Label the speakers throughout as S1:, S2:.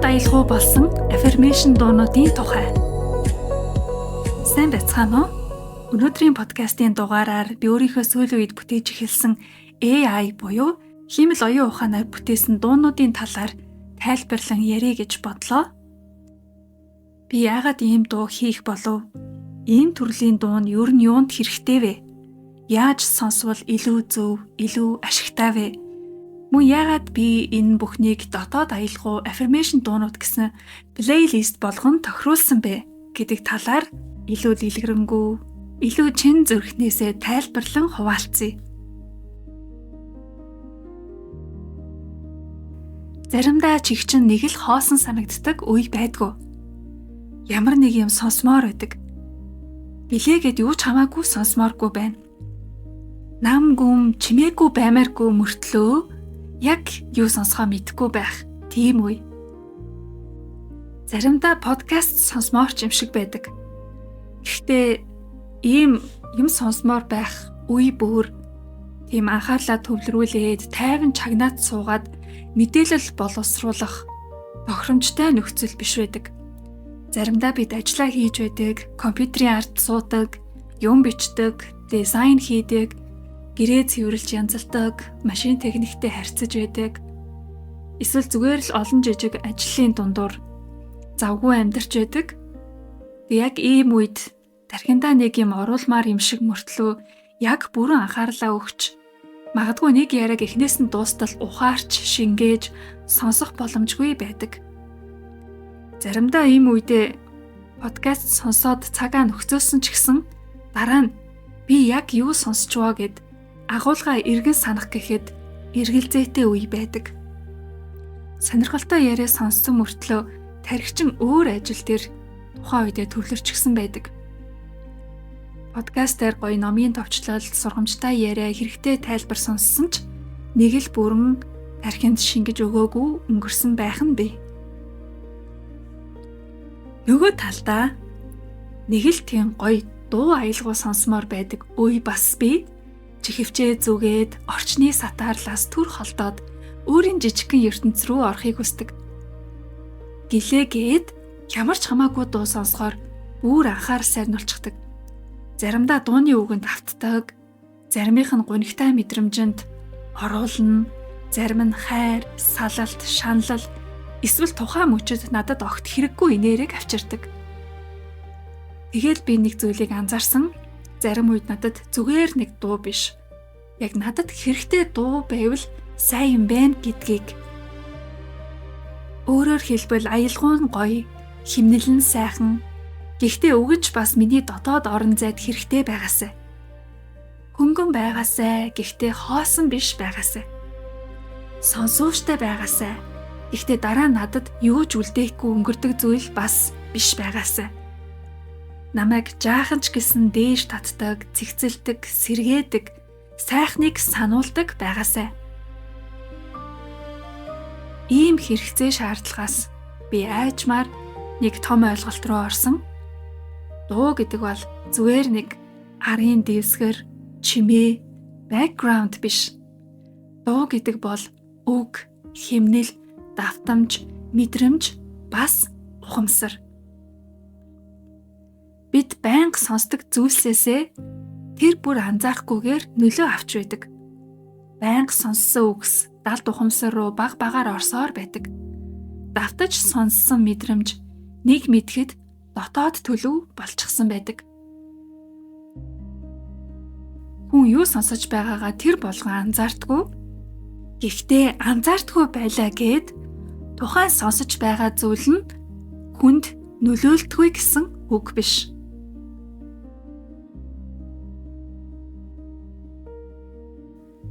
S1: аялгау болсон affirmation дуунуудын тухай. Сайн байцгаана уу? Өнөөдрийн подкастын дугаараар би өөрийнхөө сүүлийн үед бүтээж эхэлсэн AI буюу хиймэл оюун ухаанаар бүтээсэн дуунуудын талаар тайлбарлан ярих гэж бодлоо. Би яагаад ийм дуу хийх болов? Ийм төрлийн дуу нь юу нь юунд хэрэгтэй вэ? Яаж сонсвол илүү зөв, илүү ашигтай вэ? Мөн яагаад би энэ бүхнийг дотоод аялгау affirmation дуунууд гэсэн плейлист болгон тохируулсан бэ гэдэг талаар илүү дэлгэрэнгүй, илүү чин зүрхнээсээ тайлбарлан хуваалцъя. Заримдаа чигчин нэг л хоосон санагддаг үе байдгүй. Ямар нэг юм сонсмоор байдаг. Билээгээд юу ч хамаагүй сонсмооргүй байна. Нам гүм чимээгүй баймааргүй мөртлөө яг юу сонсохоо мэдэхгүй байх тийм үе. Заримдаа подкаст сонсмоор ч юм шиг байдаг. Гэхдээ ийм юм сонсмоор байх үе бүр тийм анхаарлаа төвлөрүүлээд тайван чагнаад суугаад мэдээлэл боловсруулах тохиромжтой нөхцөл биш байдаг. Заримдаа бид ажиллаа хийж байдаг, компьютерийн ард суудаг, юм бичдэг, дизайн хийдэг, гэрээ цэвэрлж янзалдаг, машин техниктэй харьцаж байдаг. Эсвэл зүгээр л олон жижиг ажлын дундуур завгүй амьдарч байдаг. Яг ийм үед тархиндаа нэг юм оруулмаар юм шиг мөртлөө яг бүрэн анхаарлаа өгч магадгүй нэг яриаг эхнээс нь дуустал ухаарч шингээж сонсох боломжгүй байдаг. Заримдаа ийм үедээ подкаст сонсоод цагаа нөхцөөсөн ч гэсэн дараа нь би яг юу сонсчваа гэд агуулга эргэн санах гэхэд эргэлзээтэй үе байдаг. Сонирхолтой яриа сонссон мөртлөө тархичин өөр ажил дээр тухайн үедээ төвлөрчихсөн байдаг. Подкастаар гоё номын товчлол, сургамжтай яриа хэрэгтэй тайлбар сонссон ч нэг л бүрэн тархинд шингэж өгөөгүй өнгөрсөн байх нь бий. Нөгөө талдаа нэг л тийм гоё дуу аялгау сонсомоор байдаг үе бас бий. Чихвчээ зүгээд орчны сатаарлаас түр холдоод өөрийн жижигхэн ертөнц рүү орохыг хүсдэг. Гэлээгээд ямар ч хамаагүй дуу сонсохоор бүр анхаар сайрнуулчихдаг. Заримдаа дууны үгэнд автдаг, заримынх нь гунигтай мэдрэмжинд оруулна, зарим нь хайр, салалт, шаналл, эсвэл тухайн мөчөд надад огт хэрэггүй инээрийг авчирдаг. Тэгэл би нэг зүйлийг анзаарсан. Зарим үед надад зүгээр нэг дуу биш. Яг надад хэрэгтэй дуу байвал сайн юм байна гэдгийг. Өөрөөр хэлбэл аялгау нь гоё, химнэл нь сайхан. Гэхдээ өгөж бас миний дотоод орон зайд хэрэгтэй байгаасай. Хөнгөн байгаасай, гэхдээ хоосон биш байгаасай. Сонсууштай байгаасай. Гэхдээ дараа надад юу ч үлдээхгүй өнгөрдөг зүйл бас биш байгаасай. Намайг жаахан ч гэсэн дээш татдаг, цэгцэлдэг, сэргээдэг, сайхныг сануулдаг байгаасай. Ийм хэрэгцээ шаардлагаас би айжмаар нэг том ойлголт руу орсон. Дуу гэдэг бол зүгээр нэг арын дэвсгэр, чимээ, бэкграунд биш. Дуу гэдэг бол үг, химнэл, давтамж, мэдрэмж, бас ухамсар. Бид байнга сонсдог зүйлсээсээ тэр бүр анзаарахгүйгээр нөлөө авч байдаг. Байнга сонссон үгс далд ухамсар руу баг багаар орсоор байдаг. Давтаж сонссон мэдрэмж нэг мэдхэд дотоод төлөв болчихсон байдаг. Хүн юу сонсож байгаагаа тэр болгон анзаардаггүй. Гэхдээ анзаардаггүй байлаа гэд тухайн сонсож байгаа зүйл нь хүнд нөлөөлдөггүй гэсэн үг биш.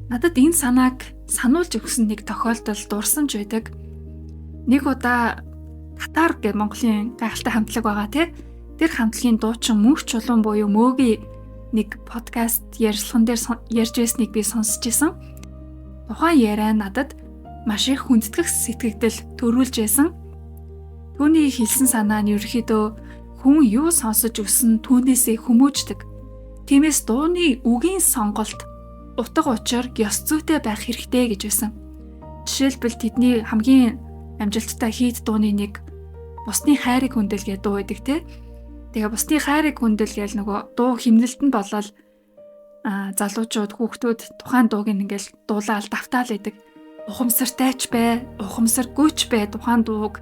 S1: Надад энэ санааг сануулж өгсөн нэг тохиолдол дурсамж байдаг. Нэг удаа Татар гэх Монголын гайхалтай хамтлаг байгаа тий. Тэр хамтлагийн дуучин Мөнх Чулуун буюу Мөөгийн нэг подкаст ярилцлаган дээр ярьж байсныг би сонсч байсан. Тухайн яриа надад маш их хүндэтгэх сэтгэгдэл төрүүлж байсан. Түүний хэлсэн санаа нь ерөөхдөө хүн юу сонсож өссөн түүнээсээ хүмүүждэг. Тиймээс дууны үгийн сонголт утга учир ёс зүйтэй байх хэрэгтэй гэж байсан. Жишээлбэл тэдний хамгийн амжилттай хийд дууны нэг бусны хайрыг хүндэлгээ дуу гэдэг те. Тэгээ бусны хайрыг хүндэл гээл нөгөө дуу химнэлт нь болол залуучууд хүүхдүүд тухайн дууг ингээл дуулаад давтаал идэг. Ухамсартайч бай, ухамсаргүйч бай тухайн дууг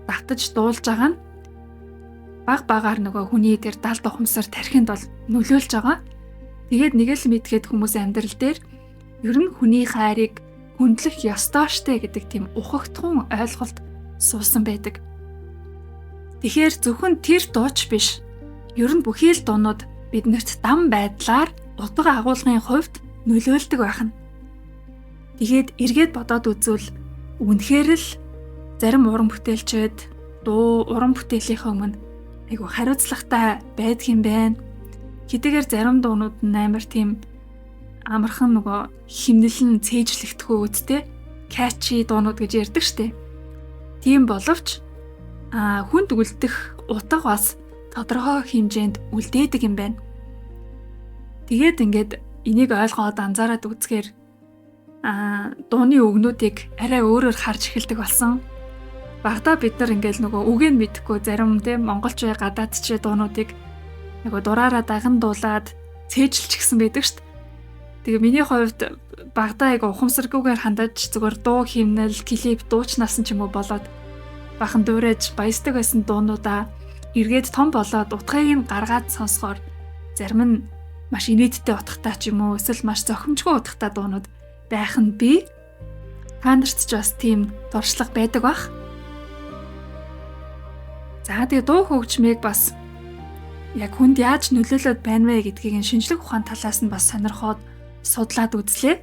S1: давтаж дуулж байгаа нь баг багаар нөгөө хүний тэр далд ухамсар тархинд бол нөлөөлж байгаа. Тэгээд нэг л мэдгээд хүмүүсийн амьдрал дээр ер нь хүний хайрыг хүндлэх ёстой штэ гэдэг тийм ухагтхан ойлголт суусан байдаг. Тэгэхээр зөвхөн тэр дууч биш. Ер нь бүхий л дуунууд биднэрт дам байдлаар утга агуулгын хувьд нөлөөлдөг байх нь. Тэгээд эргээд бодоод үзвэл үнэхээр л зарим уран бүтээлчид дуу уран бүтээлийнхээ өмнө айгу хариуцлагатай байдаг юм байна. Хэдийгээр зарим дуунууд нь амар тийм амархан нөгөө химнэлэн цээжлэгдэхүү үсттэй catchy дуунууд гэж ярьдаг штеп. Тийм боловч хүнд үлдэх утга бас тодорхой хэмжээнд үлдээдэг юм байна. Тэгээд ингээд энийг ойлгоод анзаараад үзэхээр дууны үгнүүдийг арай өөрөөр харж эхэлдэг болсон. Багада бид нар ингээл нөгөө үгийг мэдэхгүй зарим тийм монголч бай гадаадч дуунуудыг нөгөө дураараа даган дуулаад цээжилч гсэн байдаг штт. Тэгээ миний хувьд багада айгу ухамсаргүйгээр хандаж зүгээр дуу химнэл, клип дуучнасан ч юм уу болоод бахан дуурайж баясдаг байсан дуунуудаа эргээд том болоод утгыг нь гаргаад сонсохоор зарим нь маш инээдтэй утгатай ч юм уу эсвэл маш зохимжгүй утгатай дуунууд байх нь би та нарт ч бас тийм дуршлаг байдаг бах. За тэгээ дуу хөгжмийг бас яг хүнд яаж нөлөөлөд байна вэ гэдгийг шинжлэх ухаан талаас нь бас сонирхоод судлаад үзлээ.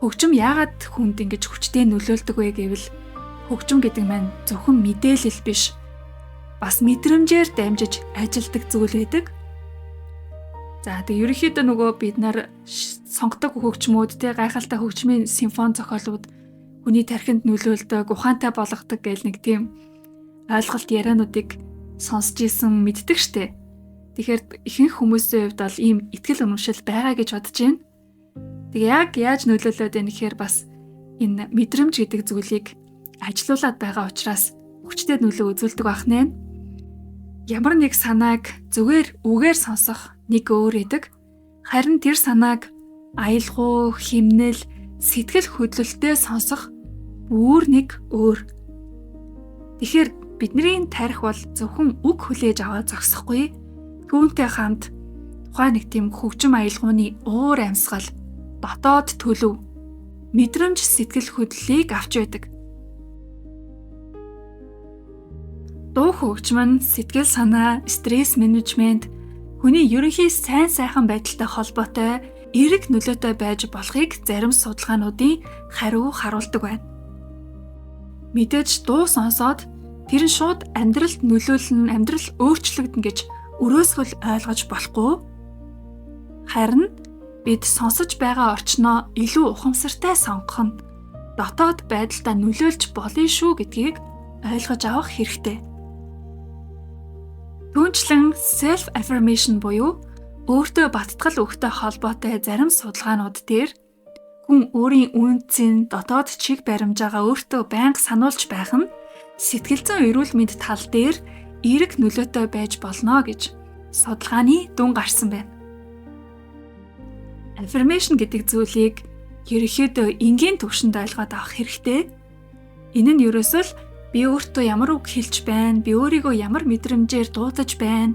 S1: Хөгжим яагаад хүнд ингэж хүчтэй нөлөөлдөг вэ гэвэл хөгжим гэдэг маань зөвхөн мэдээлэл биш бас мэдрэмжээр дамжиж ажилдаг зүйл байдаг. За тэгээ ерөнхийдөө нөгөө бид нар сонгодог хөгжмүүд те гайхалтай хөгжмийн симфони зохиолууд хүний тархинд нөлөөлдөг, ухаантай болгодог гэл нэг тийм ойлголт яриануудыг сонсч ийсэн мэддэг штэ. Тэгэхээр ихэнх хүмүүсийн хувьд бол ийм итгэл үнэмшил байгаа гэж бодож байна. Тэгээ яг яаж нөлөөлөд байна гэхээр бас энэ мэдрэмж гэдэг зүйлийг ажилуулад байгаа учраас хүчтэй нөлөө үзүүлдэг байх нэ. Ямар нэг санааг зүгээр үгээр сонсох нэг өөр эдэг. Харин тэр санааг аялгау, химнэл, сэтгэл хөдлөлтөд сонсох бүр нэг өөр. Тэгэхээр бидний тарих бол зөвхөн үг хүлээж аваад зогсохгүй. Түүнтэй хамт тухайн нэг тийм хөгжим аялгауны уур амьсгал, дотоод төлөв, мэдрэмж сэтгэл хөдлөлийг авч байдаг. Дуу хөгжим нь сэтгэл санаа, стресс менежмент, хүний ерөнхий сайн сайхан байдалтай холбоотой эерэг нөлөөтэй байж болохыг зарим судалгаануудын хариу харуулдаг байна. Мэдээж дуу сонсоод тэр нь шууд амьдралд нөлөөлнө, амьдрал өөрчлөгдөн гэж өрөөсгөл ойлгож болохгүй. Харин бид сонсож байгаа орчноо илүү ухамсартай сонгох нь дотоод байдалтай нөлөөлж болно шүү гэдгийг ойлгож авах хэрэгтэй. Түүнчлэн self affirmation буюу өөртөө баттгал өгөхтэй холбоотой зарим судалгаанууд дээр хүн өөрийн үнцэн дотоод чиг баримжаагаа өөртөө байнга сануулж байх нь сэтгэл зүйн эрүүл мэнд тал дээр эерэг нөлөөтэй байж болно гэж судалгааны дүн гарсан байна. Affirmation гэдэг зүйлийг ерөнхийдөө энгийн түвшинд ойлгоод авах хэрэгтэй. Энэ нь ерөөсөө л би өөртөө ямар үг хэлж байна, би өөрийгөө ямар мэдрэмжээр дуудаж байна,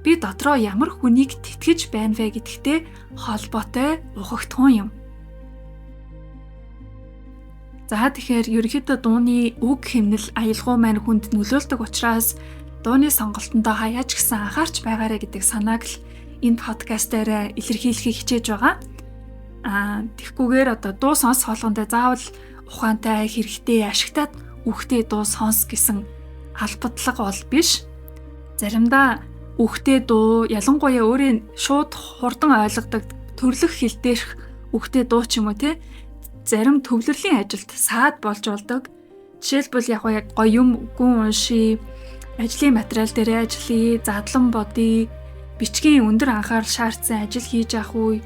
S1: би дотроо ямар хүнийг тэтгэж байна вэ гэдэгтэй холбоотой ухагтхан юм. За тэгэхээр ерөнхийдөө дууны үг хэмнэл аялгау маань хүнд нөлөөлдөг учраас дууны сонголтондоо хаяач гэсэн анхаарч байгаарэ гэдэг санааг л энэ подкастаараа илэрхийлэхийг хичээж байгаа. Тэгхгүйгээр одоо дуу сонсох болгондоо заавал ухаантай, хэрэгтэй, ашигтай үхтэй дуу сонс гэсэн албатлага бол биш. Заримдаа үхтэй дуу ялангуяа өөрийн шууд хурдан ойлгодог төрлөх хэл дээрх үхтэй дуу ч юм уу те зарим төвлөрлийн ажилд саад болж болдог. Жишээлбэл яг гоё юм гүн уншия, ажлын материал дээр ажиллая, задлан бодъё, бичгийн өндөр анхаарал шаардсан ажил хийж явах үе,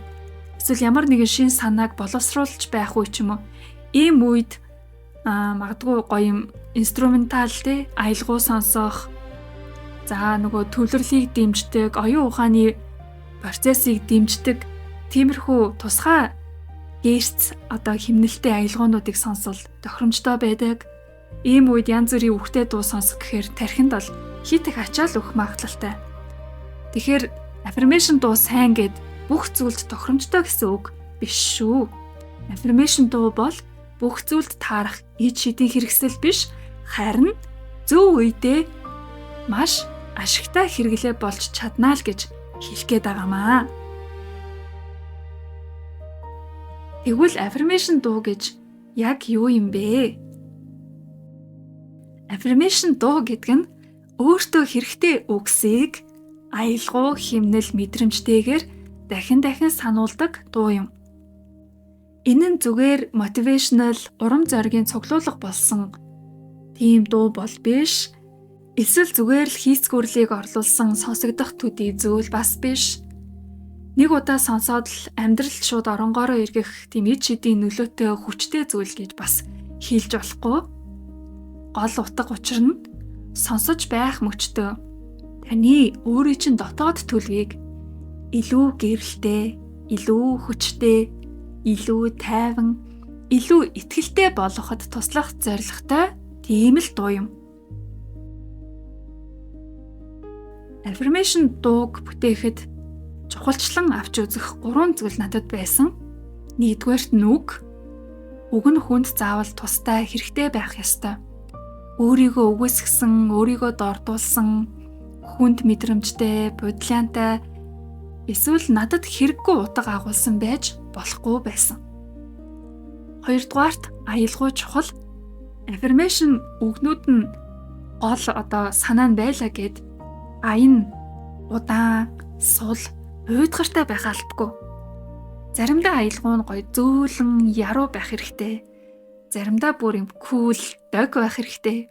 S1: эсвэл ямар нэгэн шин санааг боловсруулж байх үе ч юм уу. Ийм үед магадгүй гоё юм инструментал тий аялгуу сонсох. За нөгөө төвлөрлийг дэмждэг, оюун ухааны процессыг дэмждэг тиймэрхүү тусгай гэрц одоо химнэлтэй аялгуунуудыг сонсвол тохиромжтой байдаг. Ийм үед янз бүрийн үхтэй дуу сонсох гэхээр тархинд бол хит их ачаал өгөх магадлалтай. Тэгэхээр affirmation дуу сайн гэд бүх зүйлд тохиромжтой гэсэн үг биш шүү. Affirmation дуу бол бүх зүйлд таарах ид шидийн хэрэгсэл биш, харин зөв үедээ маш ашигтай хэрэглээ болж чаднаа л гэж хэлэх гээд байгаамаа. Тэгвэл affirmation дуу гэж яг юу юм бэ? Affirmation дуу гэдэг нь өөртөө хэрэгтэй үгсийг аялгау, химнэл, мэдрэмжтэйгээр дахин сануулдаг дуу юм. Энэ нь зүгээр motivational, урам зоригийн цуглуулга болсон тийм дуу бол биш. Эсвэл зүгээр л хийсгүрлийг орлуулсан сонсогдох төдий зүйл бас биш. Нэг удаа сонсоод л амьдралд шууд оронгоороо эргэх тийм ид шидийн нөлөөтэй хүчтэй зүйл гэж бас хэлж болохгүй. Гол утга учир нь сонсож байх мөчтөө таны өөрийн чинь дотоод төлөвийг илүү гэрэлтэй, илүү хүчтэй, илүү тайван, илүү итгэлтэй болгоход туслах зорилготой тийм л дуу юм. Affirmation дууг бүтээхэд чухалчлан авч үзэх 3 зүйл надад байсан. Нэгдүгээрт нь үг. Үг нь хүнд заавал тустай хэрэгтэй байх ёстой. Өөрийгөө үгүйсгсэн, өөрийгөө дордуулсан, хүнд мэдрэмжтэй, бодлиантай эсвэл надад хэрэггүй утга агуулсан байж болохгүй байсан. Хоёрдугаарт аялгау чухал. Affirmation үгнүүд нь гол санаа нь байлаа гэд аян удаан, сул, уйдгартай байх албагүй. Заримдаа аялгау нь гоё зөөлөн, яруу байх хэрэгтэй. Заримдаа бүр юм кул, дог байх хэрэгтэй.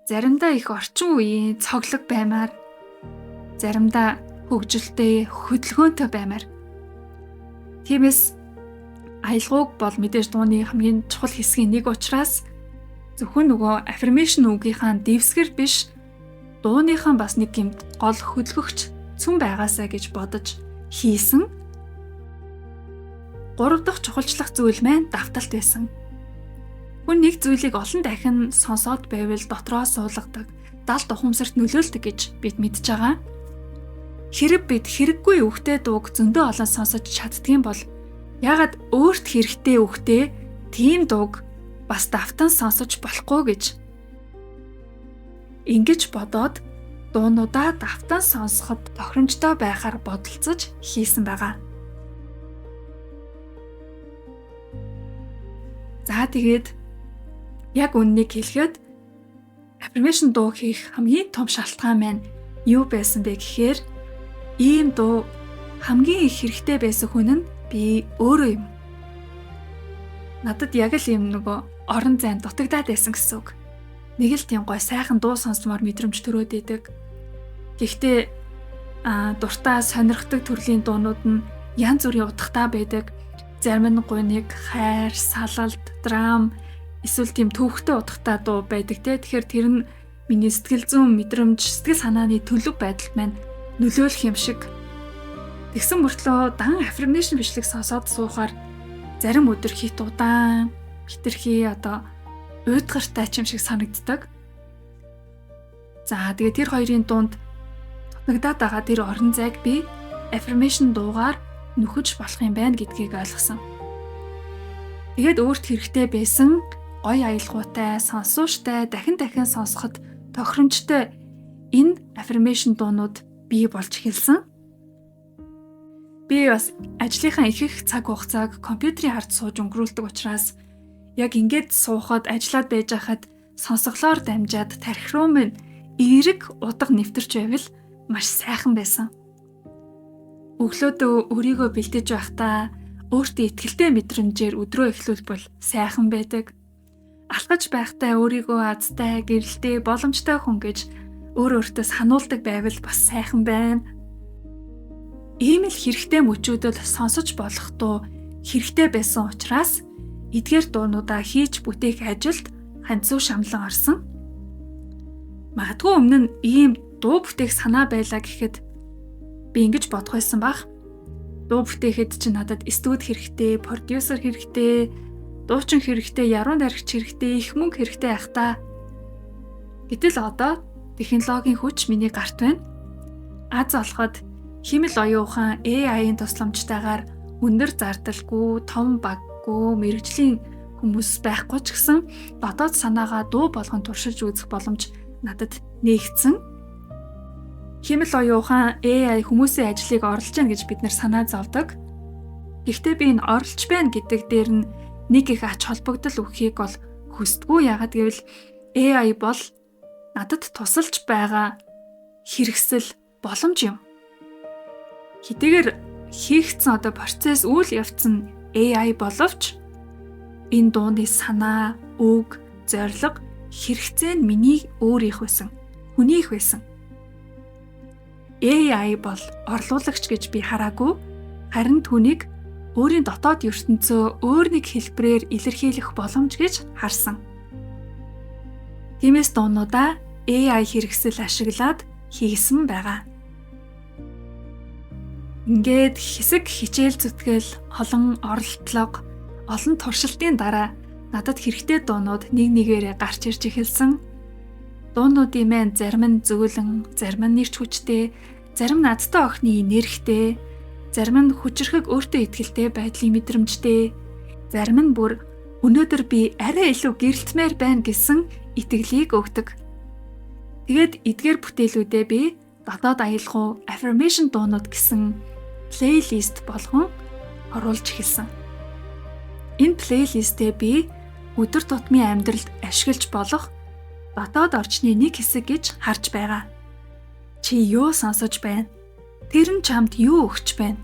S1: Заримдаа их орчин үеийн цоглог баймаар. Заримдаа хөгжилтэй, хөдөлгөөнтэй баймаар. Тиймээс аялгауг бол мэдээж дууны хамгийн чухал хэсгийн нэг учраас зөвхөн нөгөө affirmation үгийнхаа дэвсгэр биш, дууныхан бас нэг юм гол хөдөлгөгч цүн байгаасаа гэж бодож хийсэн 3 дахь чухалчлах зүйл маань давталт байсан. Хүн нэг зүйлийг олон дахин сонсоод байвал дотроо суулгадаг, далд ухамсарт нөлөөлдөг гэж бид мэдж байгаа. Хэрэг бид хэрэггүй үгтэй дууг зөндөө олон сонсож чаддгийн бол ягаад өөрт хэрэгтэй үгтэй тийм дууг бас давтан сонсож болохгүй гэж ингэж бодоод дуунуудаа давтан сонсоход тохиромжтой байхаар бодолцож хийсэн байгаа. За тэгээд яг үннийг хэлэхэд affirmation дуу хийх хамгийн том шалтгаан маань юу байсан бэ гэхээр ийм дуу хамгийн их хэрэгтэй байсан хүн нь би өөрөө юм. Надад яг л юм нөгөө орон зайн дутагдаад байсан гэсэн үг. Нэг л тийм гой сайхан дуу сонсмоор мэдрэмж төрөөд идэг. Гэхдээ дуртай сонирхдаг төрлийн дуунууд нь янз бүрийн утгатай байдаг. Зарим нь гуниг, хайр, салалт, драм, эсвэл тийм төвхтэй утгатай дуу байдаг те. Тэгэхээр тэр нь миний сэтгэл зүйн мэдрэмж, сэтгэл санааны төлөв байдалд маань нөлөөлөх юм шиг. Тэгсэн мөртлөө дан affirmation бичлэг сонсоод суухаар зарим өдөр хит удаан, хитрхи уйдгартай ч юм шиг санагддаг. За тэгээд тэр хоёрын дунд дутагдаад байгаа тэр орон зайг би affirmation дуугаар нөхөж болох юм байна гэдгийг ойлгосон. Тэгээд өөрт хэрэгтэй байсан гоё аялгаутай, сонсууштай, дахин сонсоход тохиромжтой энэ affirmation дуунууд бий болж эхэлсэн. Би бас ажлынхаа их цаг хугацааг компьютерийн хард сууж өнгөрүүлдэг учраас яг ингээд суухад ажиллаад байж хахад сонсголоор дамжаад тархи руу минь эерэг удаг нэвтэрч байвал маш сайхан байсан. Өглөөдөө өөрийгөө бэлдэж байхдаа өөртөө ихтэй мэдрэмжээр өдрөө эхлүүлбэл сайхан байдаг. Алхаж байхдаа өөрийгөө азтай, гэрэлтэй, боломжтой хүн гэж өөртөө сануулдаг байвал бас сайхан байна. Ийм л хэрэгтэй мөчүүдэл сонсож болох туу хэрэгтэй байсан учраас эдгээр дуунуудаа хийж бүтээх ажилд ханцуу шамлан орсон. Магадгүй өмнө нь ийм дуу бүтээх санаа байлаа гэхэд би ингэж бодох байсан баг. Дуу бүтээхэд чи надад студи хэрэгтэй, продюсер хэрэгтэй, дуучин хэрэгтэй, яруу найрагч хэрэгтэй, их мөнгө хэрэгтэй ах та. Гэтэл одоо технологийн хүч миний гарт байна. Аз олоход химэл оюун ухаан AI-ийн тусламжтайгаар өндөр зардалгүй, том баггүй, мэрэгжлийн хүмүүс байхгүй ч гэсэн дотоод санаагаа дуу болгон туршилж үзэх боломж надад нээгдсэн. Химэл оюун ухаан AI хүмүүсийн ажлыг орлож байна гэж бид нар санаа зовдог. Гэхдээ би энэ орлож байна гэдэг дээр нь нэг их ач холбогдол өгөхийг бол хүсдэггүй. Яагаад гэвэл AI бол надад тусалж байгаа хэрэгсэл боломж юм. Хэдийгээр хийгдсэн одоо процесс үйл явц нь AI боловч энэ дууны санаа, үг, зорилго, хэрэгцээ нь миний өөрийнх байсан, хүнийх байсан. AI бол орлуулагч гэж би хараагүй, харин түүнийг өөрийн дотоод ертөнцөө өөр нэг хэлбэрээр илэрхийлэх боломж гэж харсан. Тиймээс дуунуудаа AI хэрэгсэл ашиглаад хийсэн байгаа. Ингээд хэсэг хичээл зүтгэл, олон оролдлого, олон туршилтын дараа надад хэрэгтэй дуунууд нэг нэгээрээ гарч ирж эхэлсэн. Дуунуудын маань зарим нь зөөлөн, зарим нь нэрч хүчтэй, зарим нь надтай охины нэрхтэй, зарим нь хүчрхэг өөртөө итгэлтэй байдлын мэдрэмжтэй, зарим нь бүр өнөөдөр би арай илүү гэрэлтмээр байна гэсэн итгэлийг өгдөг. Тэгээд эдгээр бүтээлүүдээ би дотоод аялгау affirmation дуунууд гэсэн плейлист болгон оруулж эхэлсэн. Энэ плейлистээ би өдөр тутмын амьдралд ашиглаж болох дотоод орчны нэг хэсэг гэж харж байгаа. Чи юу сонсож байна? Тэр нь чамд юу өгч байна?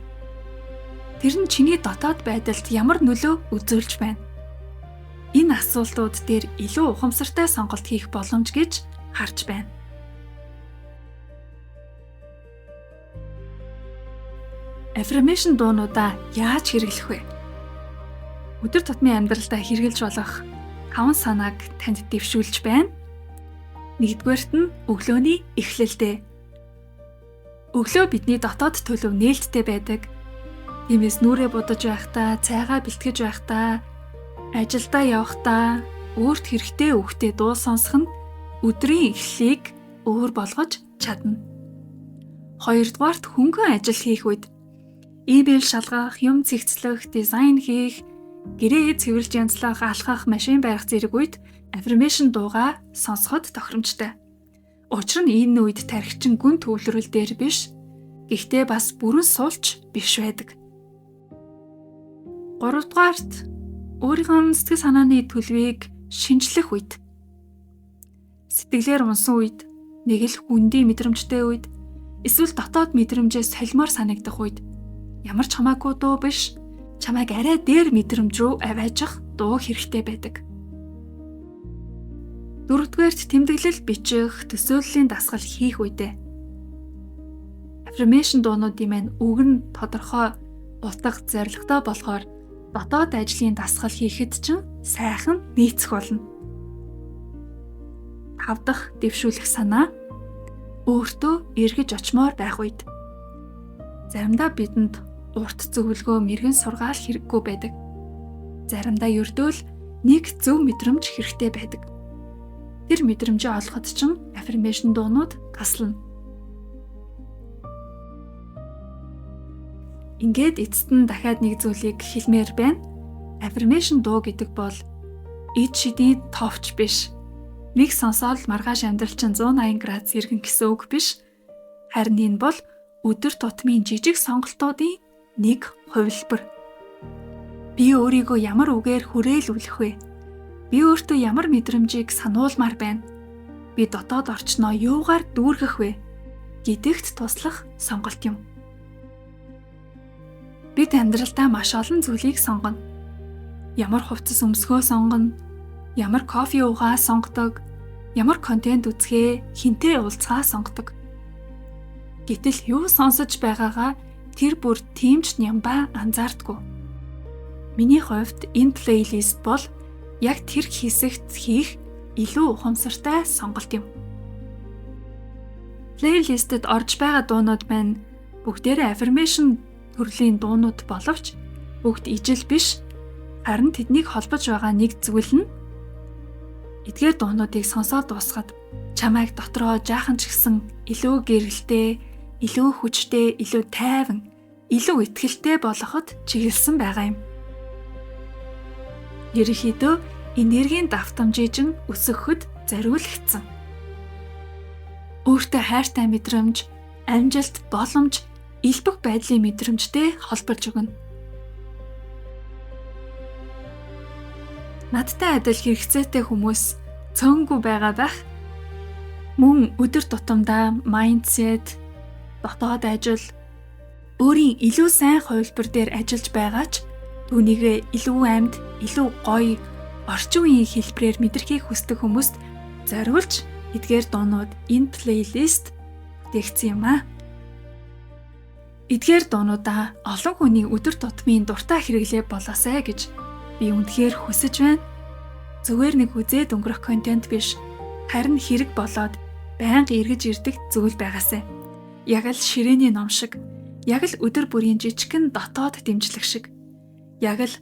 S1: Тэр нь чиний дотоод байдалд ямар нөлөө үзүүлж байна? Энэ асуултууд дээр илүү ухамсартай сонголт хийх боломж гэж харж байна. Affirmation дуунуудаа яаж хэрэглэх вэ? Өдөр тутмын амьдралдаа хэрэгжилж болох 5 санааг танд дэвшүүлж байна. Нэгдүгээрт нь өглөөний эхлэлдээ. Өглөө бидний дотоод төлөв нээлттэй байдаг. Тиймээс нүрээ будаж байхдаа, цайгаа бэлтгэж байхдаа, ажилдаа явахдаа, өөрт хэрэгтэй үгтэй дуу сонсох нь өдрийн эхлэлийг өөр болгож чадна. Хоёрдугаарт хөнгөн ажил хийх үед имэйл шалгах, юм цэгцлэх, дизайн хийх, гэрээ цэвэрлж янзлах, алхах, машин барих зэрэг үед affirmation дуугаа сонсоход тохиромжтой. Учир нь энэ үед тархичин гүн төвлөрөл дээр биш, гэхдээ бас бүрэн суулч биш байдаг. Гуравдугаарт өөрийнхөө сэтгэл санааны төлөвийг шинжлэх үед. Сэтгэлээр унсан үед, нэг л хүндий мэдрэмжтэй үед, эсвэл дотоод мэдрэмжээс солимоор санагдах үед ямар ч хамаагүй дуу биш, чамайг арай дээр мэдрэмж рүү аваажих дуу хэрэгтэй байдаг. Дөрөвдүгээрт тэмдэглэл бичих, төсөөллийн дасгал хийх үедээ. Affirmation дуунуудын маань үг нь тодорхой, утга зоригтой болохоор дотоод ажлын дасгал хийхэд ч сайхан нийцэх болно. 5 дахь дэвшүүлэх санаа өөртөө эргэж очимоор байх үед. Заримдаа бидэнд урт зөвлөгөө, мэргэн сургаал хэрэггүй байдаг. Заримдаа ердөөл нэг зөв мэдрэмж хэрэгтэй байдаг. Тэр мэдрэмжээ олоход ч affirmation дуунууд таслана. Ингээд эцэст нь дахиад нэг зүйлийг хэлмээр байна. Affirmation дуу гэдэг бол эд шидийн товч биш. Нэг сонсоод маргааш амьдрал чинь 180 градус эргэн гэсэн үг биш. Харин энэ бол өдөр тутмын жижиг сонголтуудын нэг хувилбар. Би өөрийгөө ямар үгээр хүрээлүүлэх вэ? Би өөртөө ямар мэдрэмжийг сануулмаар байна? Би дотоод орчноо юугаар дүүргэх вэ? Гэдэгт туслах сонголт юм. Бид амьдралдаа маш олон зүйлийг сонгоно. Ямар хувцас өмсгөө сонгоно, ямар кофе уугаа сонгодог, ямар контент үзэхээ, хинтээ уулзгаа сонгодог. Гэтэл юу сонсож байгаагаа тэр бүр тиймч нямбаа анзаардаггүй. Миний хувьд энэ плейлист бол яг тэр хэсэгт хийх илүү ухамсартай сонголт юм. Плейлистэд орж байгаа дуунууд маань бүгдээрээ affirmation төрлийн дуунууд боловч бүгд ижил биш. Харин тэднийг холбож байгаа нэг зүйл нь эдгээр дуунуудыг сонсоод дуусгаад чамайг дотроо жаахан ч гэсэн илүү гэрэлтэй, илүү хүчтэй, илүү тайван, илүү ихтгэлтэй болгоход чиглэсэн байгаа юм. Ерөнхийдөө энергийн давтамжийг өсгөхөд зориулагдсан. Өөртөө хайртай мэдрэмж, амжилт, боломж, элбэг байдлын мэдрэмжтэй холбож өгнө. Надтай адил хэрэгцээтэй хүмүүс цөөнгүй байгаа байх. Мөн өдөр тутамдаа mindset, дотоод ажил, өөрийн илүү сайн хувилбар дээр ажиллаж байгаач түүнийг илүү амьд, илүү гоё, орчин үеийн хэлбэрээр мэдрэхийг хүсдэг хүмүүст зориулж эдгээр дуунууд энэ плейлист бүтээгдсэн юм аа. Эдгээр дуунуудаа олон хүний өдөр тутмын дуртай хэрэглээ болоосай гэж би үнэхээр хүсэж байна. Зүгээр нэг үзээд өнгөрөх контент биш, харин хэрэг болоод байнга эргэж ирдэг зүйл байгаасай. Яг л ширээний ном шиг, яг л өдөр бүрийн жижигхэн дотоод дэмжлэг шиг. Яг л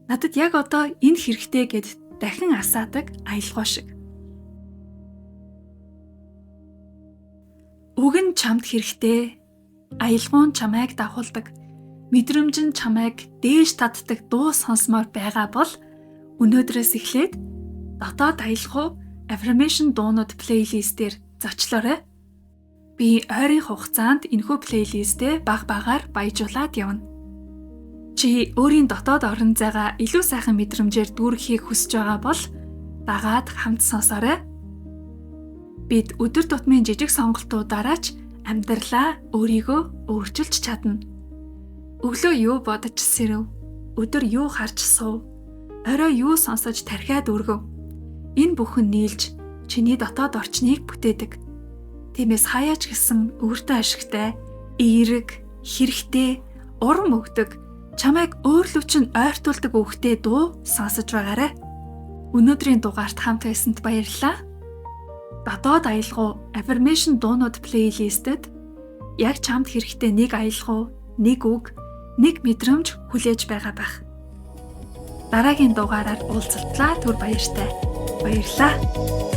S1: надад яг одоо энэ хэрэгтэй гэд дахин асаадаг аялгаа шиг. Үг нь чамд хэрэгтэй, аялгуун чамайг дагуулдаг, мэдрэмж нь чамайг дээш татдаг дуу сонсмоор байгаа бол өнөөдрөөс эхлээд дотоод аялгау affirmation дуунууд плейлистээр зочлоорой. Би ойрын хугацаанд энэхүү плейлистээ баг багаар баяжуулаад явна. Чи өөрийн дотоод орон зайгаа илүү сайхан мэдрэмжээр дүүргэхийг хүсэж байгаа бол дагаад хамт сонсоорой. Бид өдөр тутмын жижиг сонголтуудаараа ч амьдралаа өөрийгөө өөрчилж чадна. Өглөө юу бодож сэрэв? Өдөр юу харж суув? Орой юу сонсож тархиад өргөв? Энэ бүхэн нийлж чиний дотоод орчныг бүтээдэг. Тиймээс хаяач гэсэн өөртөө ашигтай, эерэг, хэрэгтэй, урам өгдөг, чамайг өөрлөв чинь ойртуулдаг үгтэй дуу сонсож байгаарай. Өнөөдрийн дугаарт хамт байсанд баярлалаа. Дотоод аялгау affirmation дуунууд плейлистэд яг чамд хэрэгтэй нэг аялгау, нэг үг, нэг мэдрэмж хүлээж байгаа байх. Дараагийн дугаараар уулзалтлаа түр баяртай. Баярлалаа.